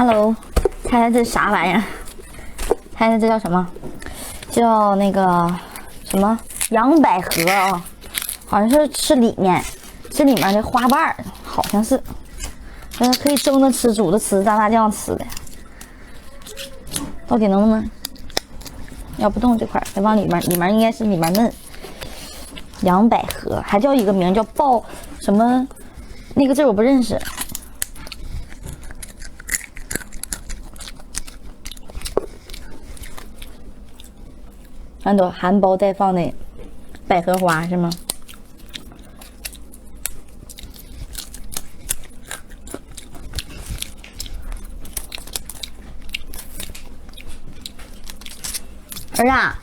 Hello， 猜猜这啥玩意儿？猜猜这叫什么？叫那个什么洋百合啊，好像是吃里面的花瓣儿，好像是，可以蒸着吃、煮着吃、蘸辣酱吃的。到底能不能？要不动这块儿，再往里面应该是里面嫩。洋百合还叫一个名叫爆什么，那个字我不认识。看都含苞待放的百合花是吗？儿啊，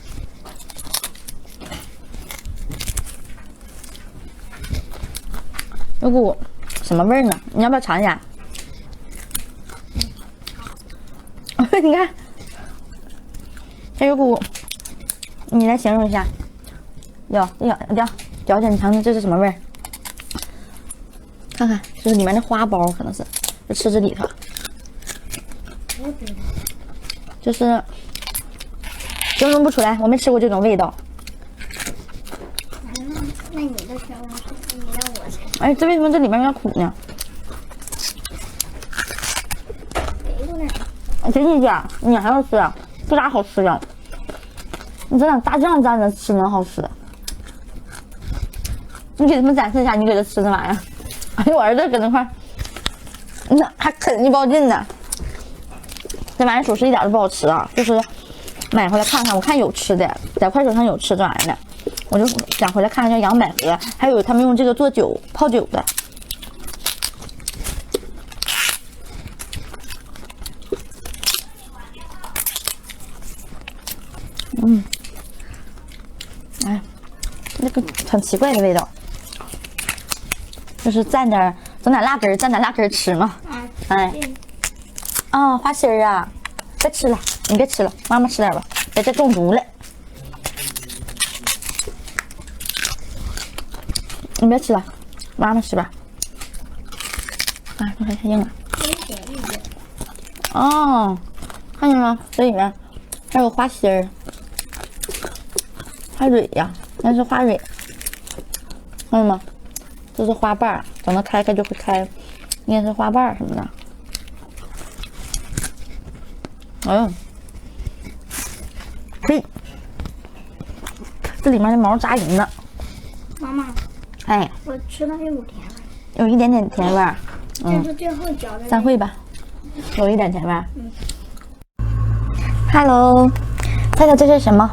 有股什么味儿呢？你要不要尝一下？你看，它有股。你来形容一下，嚼着，你尝尝这是什么味儿？看看，就是里面的花苞，可能是就吃这里头，就是形容不出来，我没吃过这种味道。那你的形容是你让我猜。哎，这为什么这里面有点苦呢？给你点，你还要吃啊？不咋好吃的。你这点大酱蘸着吃能好吃？你给他们展示一下，你给他吃这玩意儿。哎呦，我儿子搁那块，那还啃一包劲呢。这玩意儿属实一点都不好吃啊，就是买回来看看，我看有吃的，在快手上有吃这玩意儿的，我就想回来看看叫洋百合，还有他们用这个做酒泡酒的。哎，那个很奇怪的味道，就是整点辣根儿，蘸点辣根儿吃嘛。哎，啊，花心儿啊，别吃了，你别吃了，妈妈吃点吧，别再中毒了。你别吃了，妈妈吃吧。啊，这还太硬了。哦，看见吗？这里面还有花心儿。花蕊呀，那是花蕊，看见吗？这是花瓣，等它开开就会开，应该是花瓣什么的。嗯，嘿，这里面的毛扎人了。妈妈，哎，我吃到有甜味，有一点点甜味儿。这是最后嚼的。散会吧，有一点甜味儿。Hello， 猜猜这是什么？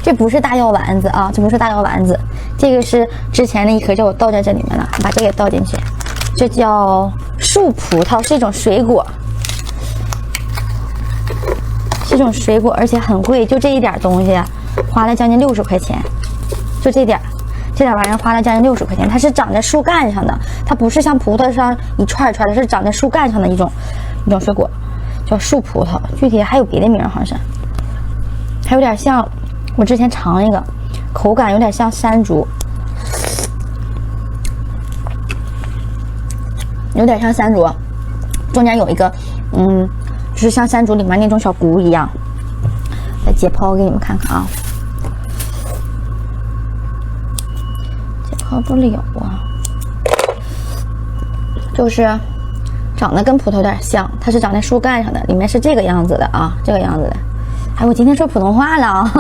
这不是大药丸子啊，这不是大药丸子，这个是之前的一颗，叫我倒在这里面了，把这个也倒进去。这叫树葡萄，是一种水果，是一种水果，而且很贵，就这一点东西，花了将近60块钱，就这点玩意儿花了将近60块钱。它是长在树干上的，它不是像葡萄上一串一串的，是长在树干上的一种水果，叫树葡萄。具体还有别的名，好像是，还有点像。我之前尝一个，口感有点像山竹，有点像山竹，中间有一个，就是像山竹里面那种小骨一样。来解剖给你们看看啊，解剖不了啊，就是长得跟葡萄有点像，它是长在树干上的，里面是这个样子的啊，这个样子的。哎，我今天说普通话了啊！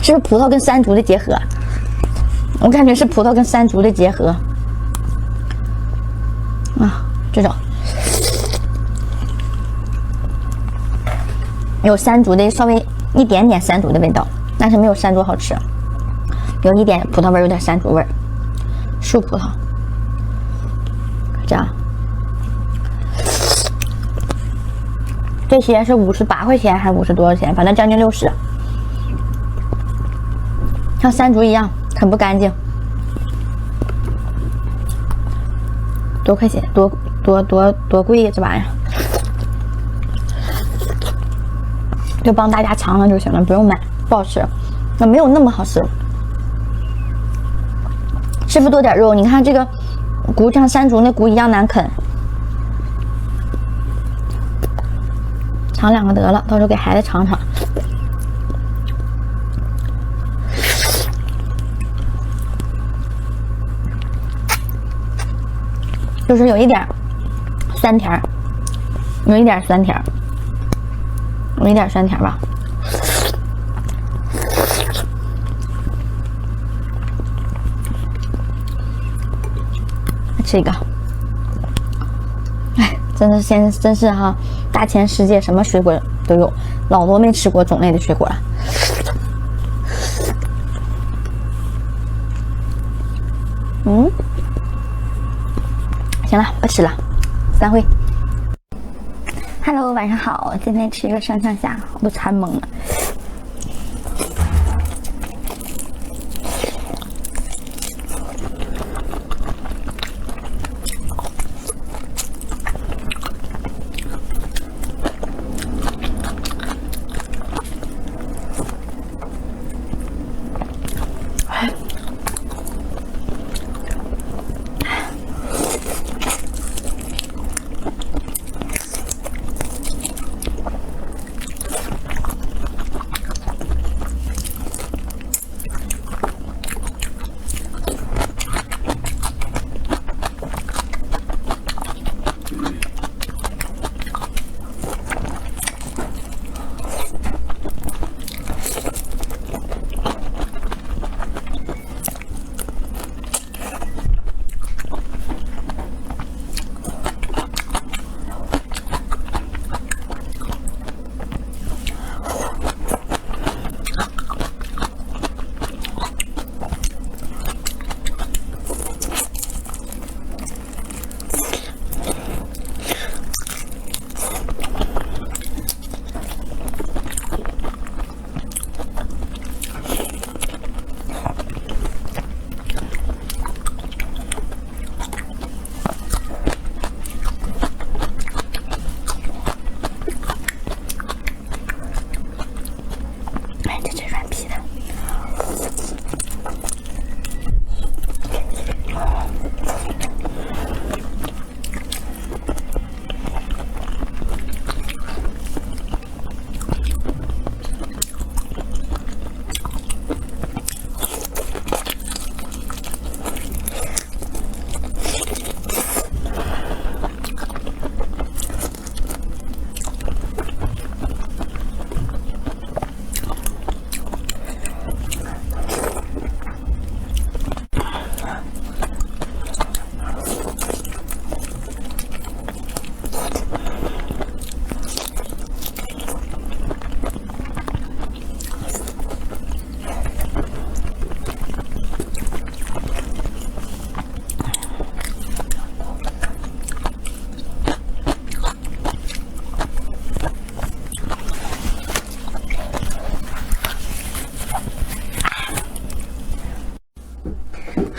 是不是葡萄跟山竹的结合？我感觉是葡萄跟山竹的结合啊，这种有山竹的稍微一点点山竹的味道，但是没有山竹好吃，有一点葡萄味，有点山竹味，树葡萄，这样。这些是58块钱还是50多少钱？反正将近60，像山竹一样，很不干净。多块钱？多贵呀！这玩意儿，就帮大家尝尝就行了，不用买，不好吃，没有那么好吃。师傅多点肉，你看这个菇像山竹那菇一样难啃。尝2个得了，到时候给孩子尝尝。就是有一点酸甜，有一点酸甜，有一点酸甜吧。吃一个，哎，真是哈，大千世界什么水果都有，老多没吃过种类的水果了。行了，不吃了，散会。Hello， 晚上好，今天吃一个上虾，我都馋懵了。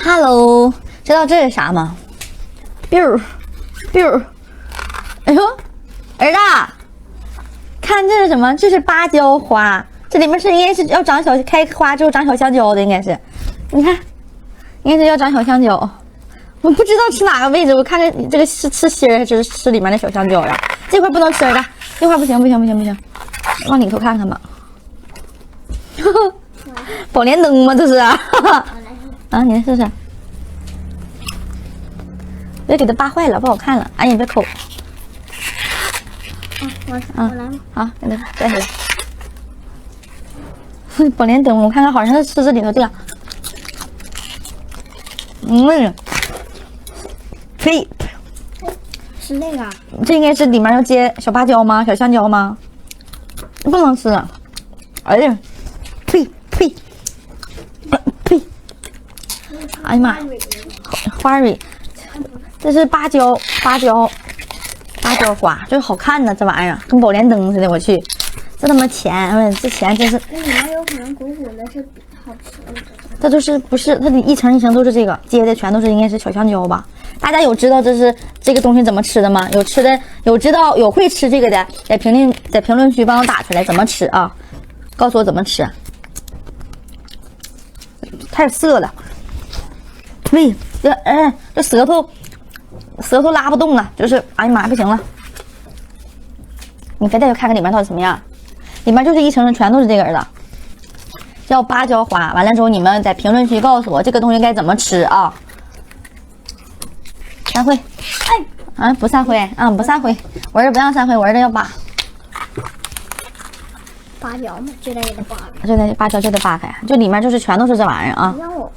Hello， 知道这是啥吗 ？biu biu， 哎呦，儿子，看这是什么？这是芭蕉花，这里面是应该是要长开花之后长小香蕉的，应该是。你看，应该是要长小香蕉。我不知道吃哪个位置，我看看这个是吃芯儿还是吃里面的小香蕉呀？这块不能吃的，这块不行，往里头看看吧。宝莲灯吗？这是啊？啊，你来试试。别给它扒坏了，不好看了。哎呀，别抠。我来吧。好，给它带回来。宝莲灯，我看看，好像是吃这里头这个。呸！是那个。这应该是里面要接小芭蕉吗？小香蕉吗？不能吃。哎呀，呸！哎呀妈，花蕊，这是芭蕉花，这好看呢，这玩意儿跟宝莲灯似的。我去，这他妈钱，这钱真是。那里面有可能鼓的是好吃的。这都是不是它的一层一层都是这个接的，全都是应该是小香蕉吧？大家有知道这个东西怎么吃的吗？有吃的有知道有会吃这个的，在评论区帮我打出来怎么吃啊？告诉我怎么吃。太涩了。呸！这舌头拉不动了，就是哎呀妈，不行了。你非得去看看里面到底什么样，里面就是一层全都是这个的，叫芭蕉花。完了之后，你们在评论区告诉我这个东西该怎么吃啊？散会。哎，不散会啊，不散会。我儿子不让散会，我儿子要扒。芭蕉嘛，就得给它扒开。就得芭蕉就得扒开，就里面就是全都是这玩意儿啊。让我